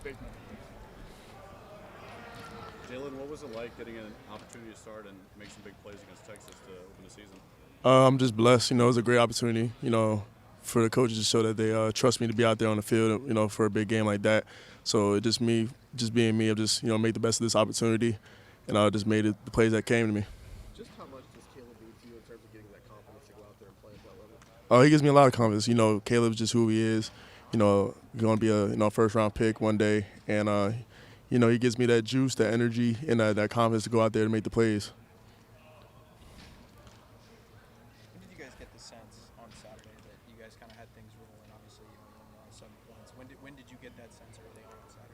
Big man. Jaylen, what was it like getting an opportunity to start and make some big plays against Texas to open the season? I'm just blessed. It was a great opportunity, for the coaches to show that they trust me to be out there on the field, for a big game like that. So it just being me, I've just, made the best of this opportunity, and I just made the plays that came to me. Just how much does Caleb mean to you in terms of getting that confidence to go out there and play at that level? He gives me a lot of confidence. Caleb's just who he is. Going to be a first-round pick one day, and he gives me that juice, that energy, and that confidence to go out there and make the plays. When did you guys get the sense on Saturday that you guys kind of had things rolling? Obviously, you only lost 7 points. When did you get that sense early on Saturday?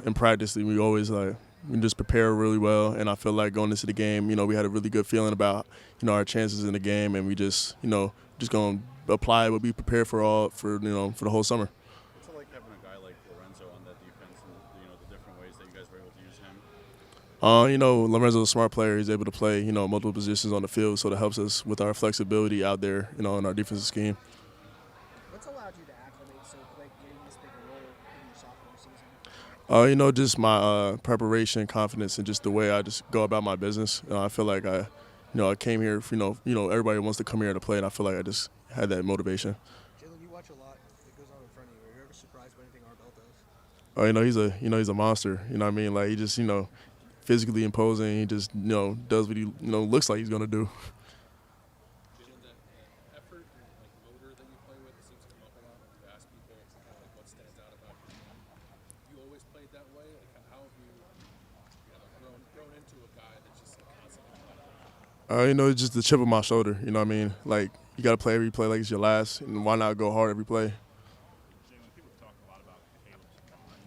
In practice, we always we just prepare really well, and I feel like going into the game, we had a really good feeling about our chances in the game, and we just going to apply what we prepared for the whole summer. What's it like having a guy like Lorenzo on that defense and the different ways that you guys were able to use him? Lorenzo's a smart player. He's able to play, multiple positions on the field, so that helps us with our flexibility out there, in our defensive scheme. What's allowed you to acclimate so quick, getting this big a role in your sophomore season? Just my preparation, confidence, and just the way I just go about my business. I feel like I came here, everybody wants to come here to play, and I feel like I just had that motivation. Jaylen, you watch a lot. It goes on in front of you. Are you ever surprised by anything Arbel does? He's a monster. You know what I mean? Like, he just, physically imposing. He just, does what he, looks like he's going to do. The effort and motor that you play with, it seems to come up a lot when you ask people kind of what stands out about you. You always played that way. How have you grown into a guy that's just constantly? Just the chip on my shoulder. You know what I mean? Like, you got to play every play like it's your last, and why not go hard every play? Jaylen, people talk a lot about Caleb's mind.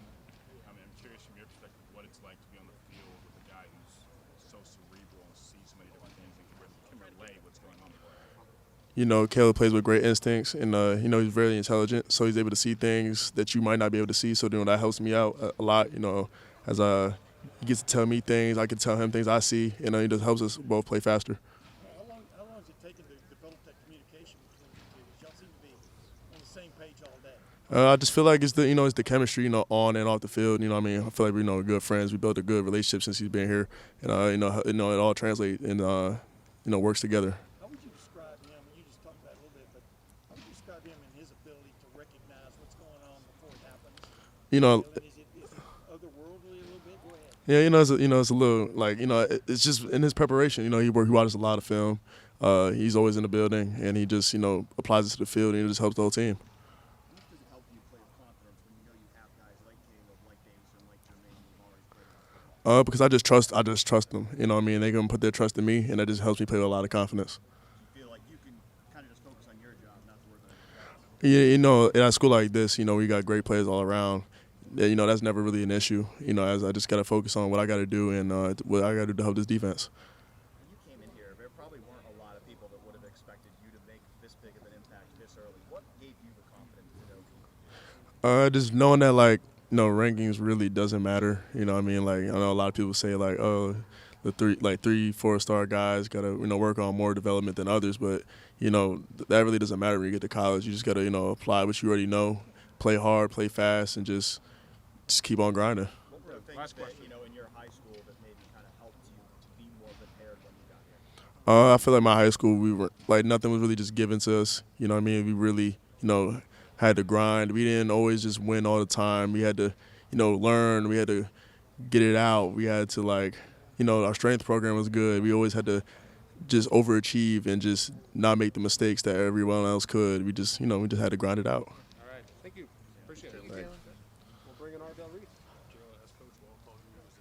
I'm curious from your perspective what it's like to be on the field with a guy who's so cerebral and sees so many different things and can relay what's going on there. Caleb plays with great instincts, and he's very intelligent, so he's able to see things that you might not be able to see. So that helps me out a lot. As he gets to tell me things, I can tell him things I see, and it just helps us both play faster. How long has it taken to develop that communication between you two? Y'all seem to be on the same page all day. I just feel like it's the chemistry, on and off the field. I mean, I feel like we're good friends. We built a good relationship since he's been here, and it all translates and works together. How would you describe him? You just talked about it a little bit, but how would you describe him and his ability to recognize what's going on before it happens? Is it otherworldly a little bit? Go ahead. Yeah, it's a little like it's just in his preparation. He watches a lot of film. He's always in the building, and he just applies it to the field, and it just helps the whole team. How much does it help you play with confidence when you know you have guys like Caleb, like Davison, like Jermaine who've already played with? Because I just trust them. They're gonna put their trust in me, and that just helps me play with a lot of confidence. You feel like you can kind of just focus on your job, not to worry about Yeah, at a school like this, we got great players all around. That's never really an issue. As I just got to focus on what I got to do and what I got to do to help this defense. When you came in here, there probably weren't a lot of people that would have expected you to make this big of an impact this early. What gave you the confidence to know? Just knowing that rankings really doesn't matter. I mean, I know a lot of people say oh, the 3-4-star guys got to work on more development than others, but that really doesn't matter when you get to college. You just got to apply what you already know, play hard, play fast, and just keep on grinding. What were the things that, in your high school that maybe kind of helped you to be more prepared when you got here? I feel like my high school, we were nothing was really just given to us. You know what I mean? We really, had to grind. We didn't always just win all the time. We had to, learn. We had to get it out. We had to our strength program was good. We always had to just overachieve and just not make the mistakes that everyone else could. We just, we just had to grind it out. All right. Thank you. Appreciate it. Jaylen. We'll bring in Arbel Reed. Jaylen, as Coach Wall called you, it was